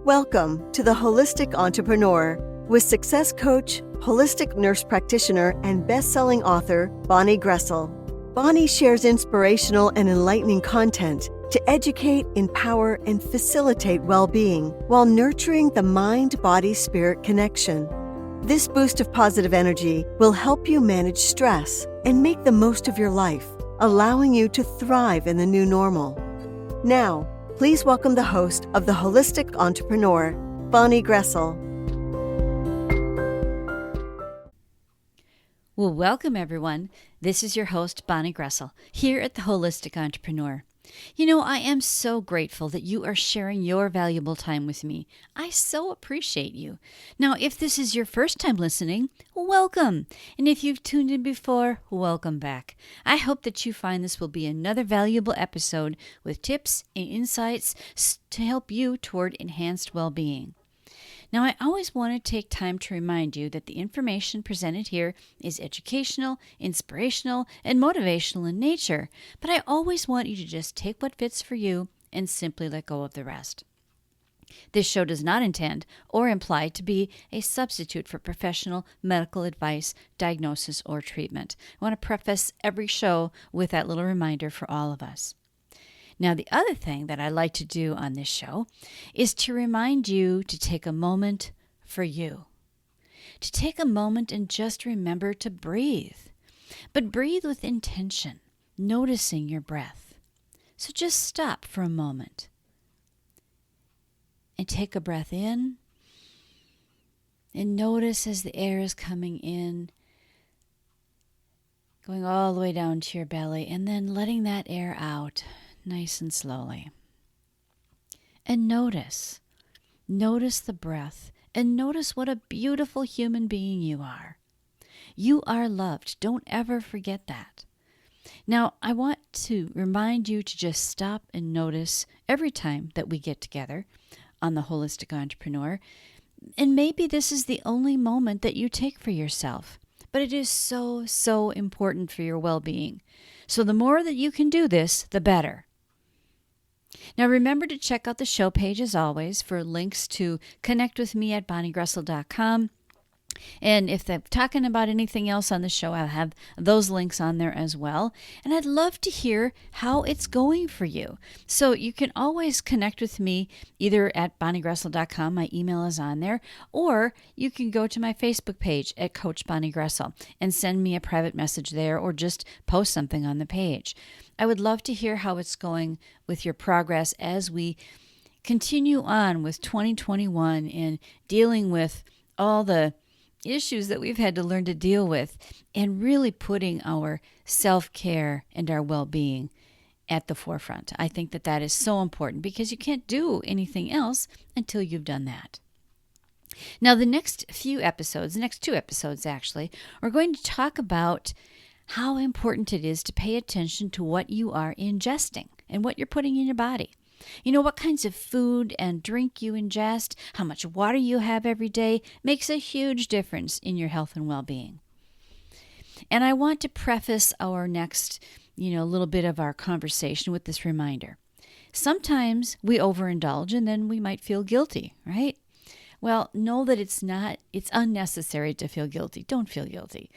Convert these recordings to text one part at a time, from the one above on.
Welcome to The Holistic Entrepreneur with success coach, holistic nurse practitioner, and best-selling author Bonnie Groessl. Bonnie shares inspirational and enlightening content to educate, empower, and facilitate well-being while nurturing the mind-body-spirit connection. This boost of positive energy will help you manage stress and make the most of your life, allowing you to thrive in the new normal. Now, please welcome the host of The Holistic Entrepreneur, Bonnie Groessl. Well, welcome everyone. This is your host, Bonnie Groessl, here at The Holistic Entrepreneur. You know, I am so grateful that you are sharing your valuable time with me. I so appreciate you. Now, if this is your first time listening, welcome. And if you've tuned in before, welcome back. I hope that you find this will be another valuable episode with tips and insights to help you toward enhanced well-being. Now, I always want to take time to remind you that the information presented here is educational, inspirational, and motivational in nature, but I always want you to just take what fits for you and simply let go of the rest. This show does not intend or imply to be a substitute for professional medical advice, diagnosis, or treatment. I want to preface every show with that little reminder for all of us. Now, the other thing that I like to do on this show is to remind you to take a moment for you. To take a moment and just remember to breathe. But breathe with intention, noticing your breath. So just stop for a moment and take a breath in and notice as the air is coming in, going all the way down to your belly, and then letting that air out nice and slowly. And notice the breath, and notice what a beautiful human being you are. You are loved. Don't ever forget that. Now, I want to remind you to just stop and notice every time that we get together on The Holistic Entrepreneur. And maybe this is the only moment that you take for yourself, but it is so, so important for your well-being. So the more that you can do this, the better. Now, remember to check out the show page as always for links to connect with me at bonniegroessl.com. And if they're talking about anything else on the show, I'll have those links on there as well. And I'd love to hear how it's going for you. So you can always connect with me either at bonniegroessl.com, my email is on there, or you can go to my Facebook page at Coach Bonnie Groessl and send me a private message there or just post something on the page. I would love to hear how it's going with your progress as we continue on with 2021 and dealing with all the issues that we've had to learn to deal with and really putting our self-care and our well-being at the forefront. I think that that is so important because you can't do anything else until you've done that. Now, the next two episodes actually, we're going to talk about how important it is to pay attention to what you are ingesting and what you're putting in your body. You know, what kinds of food and drink you ingest, how much water you have every day makes a huge difference in your health and well-being. And I want to preface our next, little bit of our conversation with this reminder. Sometimes we overindulge and then we might feel guilty, right? Well, know that it's unnecessary to feel guilty. Don't feel guilty.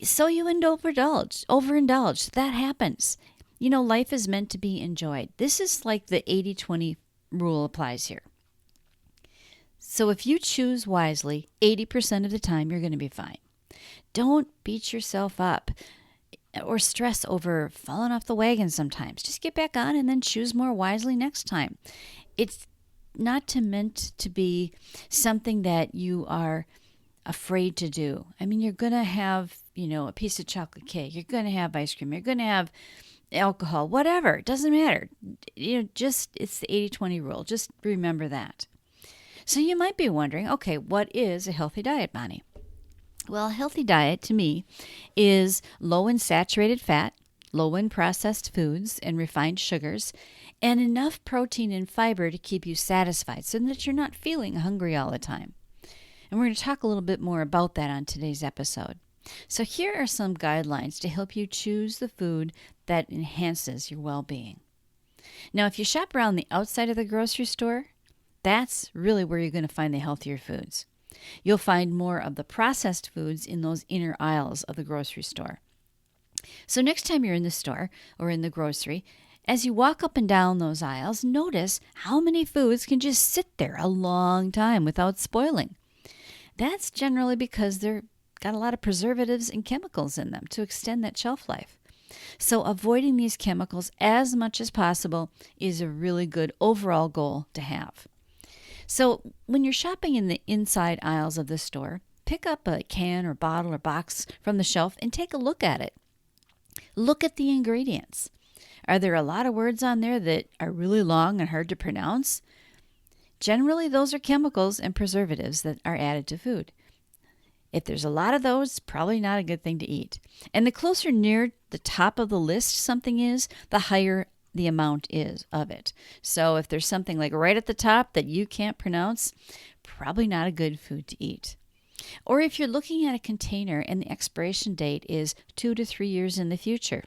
So you overindulge. That happens. Life is meant to be enjoyed. This is like the 80-20 rule applies here. So if you choose wisely, 80% of the time you're going to be fine. Don't beat yourself up or stress over falling off the wagon sometimes. Just get back on and then choose more wisely next time. It's not meant to be something that you are afraid to do. I mean, you're going to have, a piece of chocolate cake. You're going to have ice cream. You're going to have alcohol, whatever. It doesn't matter. It's the 80-20 rule. Just remember that. So you might be wondering, okay, what is a healthy diet, Bonnie? Well, a healthy diet to me is low in saturated fat, low in processed foods and refined sugars, and enough protein and fiber to keep you satisfied so that you're not feeling hungry all the time. And we're going to talk a little bit more about that on today's episode. So here are some guidelines to help you choose the food that enhances your well-being. Now, if you shop around the outside of the grocery store, That's really where you're going to find the healthier foods. You'll find more of the processed foods in those inner aisles of the grocery store. So next time you're in the store or in the grocery, as you walk up and down those aisles, notice how many foods can just sit there a long time without spoiling. That's generally because they've got a lot of preservatives and chemicals in them to extend that shelf life. So avoiding these chemicals as much as possible is a really good overall goal to have. So when you're shopping in the inside aisles of the store, pick up a can or bottle or box from the shelf and take a look at it. Look at the ingredients. Are there a lot of words on there that are really long and hard to pronounce? Generally, those are chemicals and preservatives that are added to food. If there's a lot of those, probably not a good thing to eat. And the closer near the top of the list something is, the higher the amount is of it. So if there's something like right at the top that you can't pronounce, probably not a good food to eat. Or if you're looking at a container and the expiration date is 2 to 3 years in the future,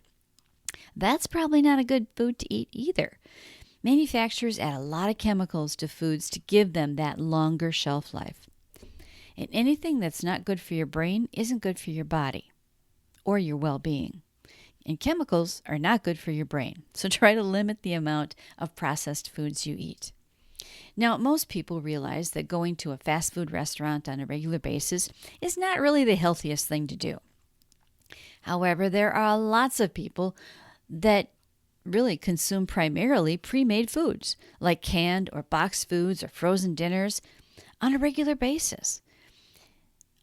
that's probably not a good food to eat either. Manufacturers add a lot of chemicals to foods to give them that longer shelf life. And anything that's not good for your brain isn't good for your body or your well-being. And chemicals are not good for your brain, so try to limit the amount of processed foods you eat. Now, most people realize that going to a fast food restaurant on a regular basis is not really the healthiest thing to do. However, there are lots of people that really consume primarily pre-made foods, like canned or boxed foods or frozen dinners, on a regular basis.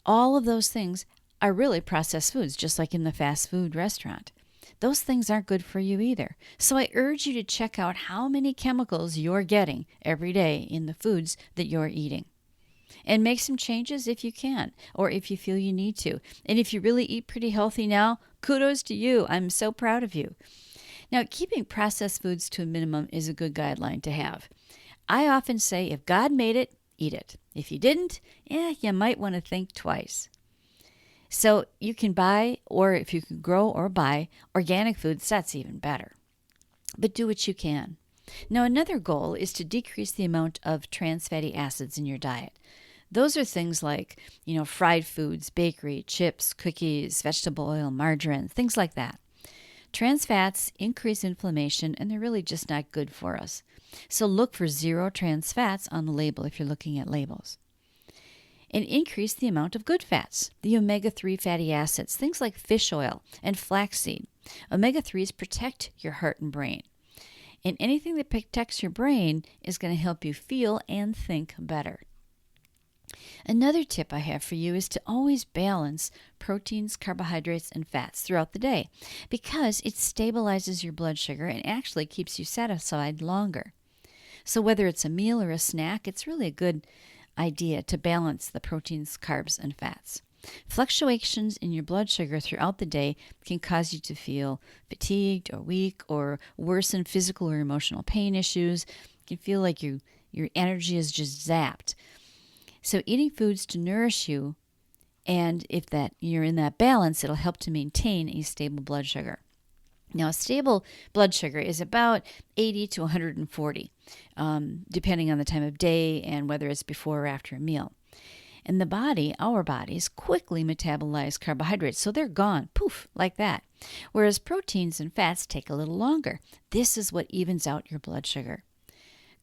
All of those things are really processed foods, just like in the fast food restaurant. Those things aren't good for you either. So I urge you to check out how many chemicals you're getting every day in the foods that you're eating. And make some changes if you can, or if you feel you need to. And if you really eat pretty healthy now, kudos to you. I'm so proud of you. Now, keeping processed foods to a minimum is a good guideline to have. I often say, if God made it, eat it. If you didn't, you might want to think twice. So you can buy, or if you can grow or buy organic foods, that's even better. But do what you can. Now, another goal is to decrease the amount of trans fatty acids in your diet. Those are things like, fried foods, bakery, chips, cookies, vegetable oil, margarine, things like that. Trans fats increase inflammation, and they're really just not good for us. So look for 0 trans fats on the label if you're looking at labels. And increase the amount of good fats, the omega-3 fatty acids, things like fish oil and flaxseed. Omega-3s protect your heart and brain. And anything that protects your brain is going to help you feel and think better. Another tip I have for you is to always balance proteins, carbohydrates, and fats throughout the day because it stabilizes your blood sugar and actually keeps you satisfied longer. So whether it's a meal or a snack, it's really a good idea to balance the proteins, carbs, and fats. Fluctuations in your blood sugar throughout the day can cause you to feel fatigued or weak or worsen physical or emotional pain issues. You can feel like your energy is just zapped. So eating foods to nourish you, and if that you're in that balance, it'll help to maintain a stable blood sugar. Now, a stable blood sugar is about 80 to 140, depending on the time of day and whether it's before or after a meal. And the body, our bodies, quickly metabolize carbohydrates, so they're gone, poof, like that. Whereas proteins and fats take a little longer. This is what evens out your blood sugar.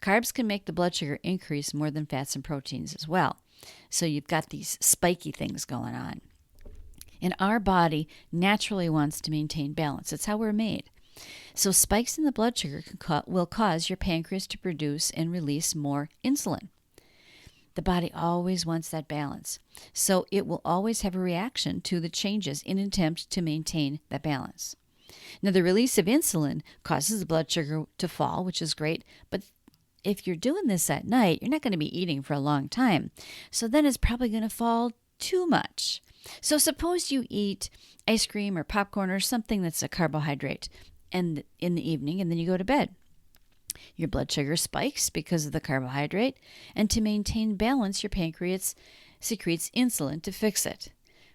Carbs can make the blood sugar increase more than fats and proteins as well. So you've got these spiky things going on. And our body naturally wants to maintain balance. That's how we're made. So spikes in the blood sugar will cause your pancreas to produce and release more insulin. The body always wants that balance. So it will always have a reaction to the changes in an attempt to maintain that balance. Now, the release of insulin causes the blood sugar to fall, which is great, but if you're doing this at night, you're not going to be eating for a long time. So then it's probably going to fall too much. So suppose you eat ice cream or popcorn or something that's a carbohydrate and in the evening, and then you go to bed. Your blood sugar spikes because of the carbohydrate, and to maintain balance, your pancreas secretes insulin to fix it.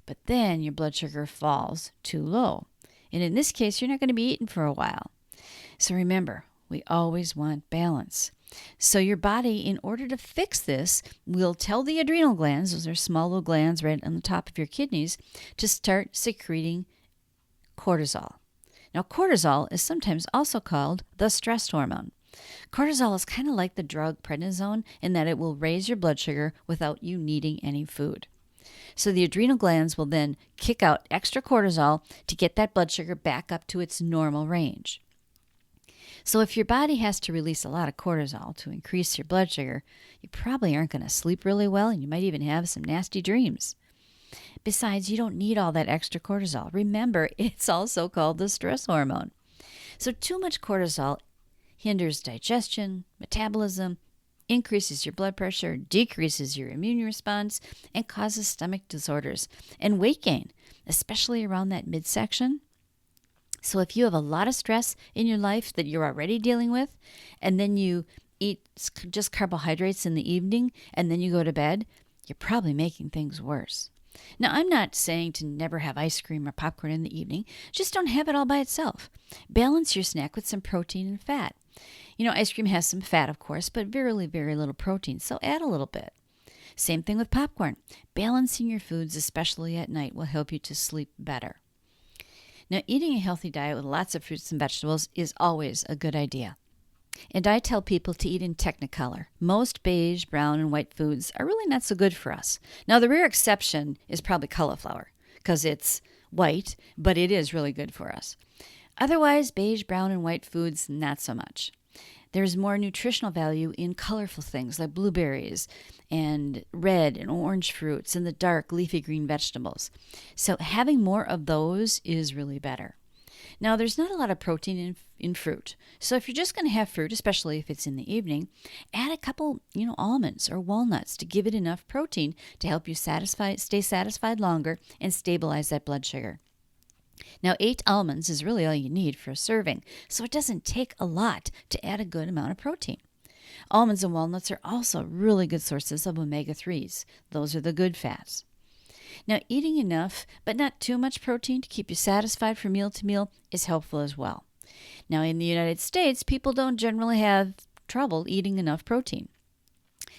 But then your blood sugar falls too low. And in this case, you're not going to be eating for a while. So remember, We always want balance. So your body, in order to fix this, will tell the adrenal glands, those are small little glands right on the top of your kidneys, to start secreting cortisol. Now, cortisol is sometimes also called the stress hormone. Cortisol is kind of like the drug prednisone in that it will raise your blood sugar without you needing any food. So the adrenal glands will then kick out extra cortisol to get that blood sugar back up to its normal range. So if your body has to release a lot of cortisol to increase your blood sugar, you probably aren't going to sleep really well, and you might even have some nasty dreams. Besides, you don't need all that extra cortisol. Remember, it's also called the stress hormone. So too much cortisol hinders digestion, metabolism, increases your blood pressure, decreases your immune response, and causes stomach disorders and weight gain, especially around that midsection. So if you have a lot of stress in your life that you're already dealing with, and then you eat just carbohydrates in the evening, and then you go to bed, you're probably making things worse. Now, I'm not saying to never have ice cream or popcorn in the evening. Just don't have it all by itself. Balance your snack with some protein and fat. Ice cream has some fat, of course, but very, very little protein, so add a little bit. Same thing with popcorn. Balancing your foods, especially at night, will help you to sleep better. Now, eating a healthy diet with lots of fruits and vegetables is always a good idea. And I tell people to eat in Technicolor. Most beige, brown, and white foods are really not so good for us. Now, the rare exception is probably cauliflower, because it's white, but it is really good for us. Otherwise, beige, brown, and white foods, not so much. There's more nutritional value in colorful things like blueberries and red and orange fruits and the dark leafy green vegetables. So having more of those is really better. Now, there's not a lot of protein in fruit. So if you're just going to have fruit, especially if it's in the evening, add a couple, almonds or walnuts to give it enough protein to help you stay satisfied longer and stabilize that blood sugar. Now, 8 almonds is really all you need for a serving, so it doesn't take a lot to add a good amount of protein. Almonds and walnuts are also really good sources of omega-3s. Those are the good fats. Now, eating enough, but not too much protein to keep you satisfied from meal to meal is helpful as well. Now, in the United States, people don't generally have trouble eating enough protein.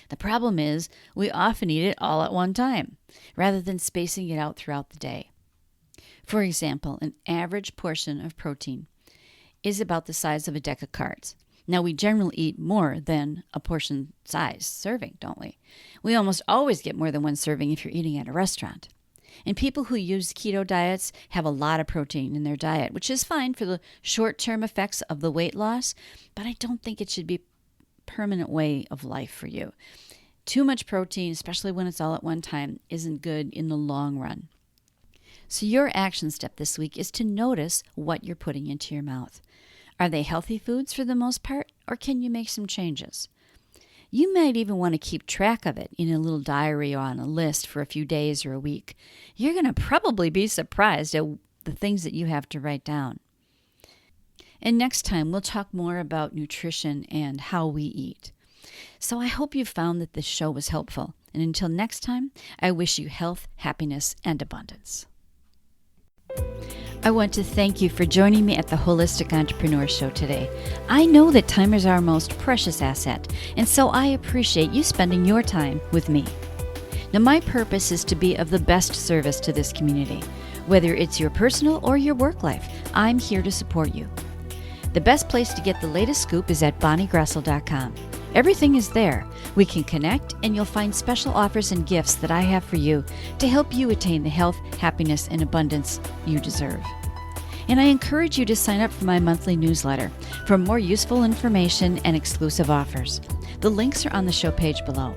The problem is we often eat it all at one time, rather than spacing it out throughout the day. For example, an average portion of protein is about the size of a deck of cards. Now, we generally eat more than a portion size serving, don't we? We almost always get more than one serving if you're eating at a restaurant. And people who use keto diets have a lot of protein in their diet, which is fine for the short-term effects of the weight loss, but I don't think it should be a permanent way of life for you. Too much protein, especially when it's all at one time, isn't good in the long run. So your action step this week is to notice what you're putting into your mouth. Are they healthy foods for the most part, or can you make some changes? You might even want to keep track of it in a little diary or on a list for a few days or a week. You're going to probably be surprised at the things that you have to write down. And next time, we'll talk more about nutrition and how we eat. So I hope you found that this show was helpful. And until next time, I wish you health, happiness, and abundance. I want to thank you for joining me at the Holistic Entrepreneur Show today. I know that time is our most precious asset, and so I appreciate you spending your time with me. Now, my purpose is to be of the best service to this community. Whether it's your personal or your work life, I'm here to support you. The best place to get the latest scoop is at bonniegroessl.com. Everything is there. We can connect, and you'll find special offers and gifts that I have for you to help you attain the health, happiness, and abundance you deserve. And I encourage you to sign up for my monthly newsletter for more useful information and exclusive offers. The links are on the show page below.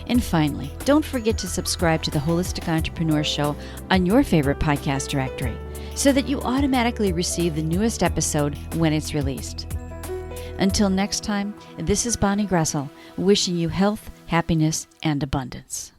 And finally, don't forget to subscribe to the Holistic Entrepreneur Show on your favorite podcast directory so that you automatically receive the newest episode when it's released. Until next time, this is Bonnie Groessl, wishing you health, happiness, and abundance.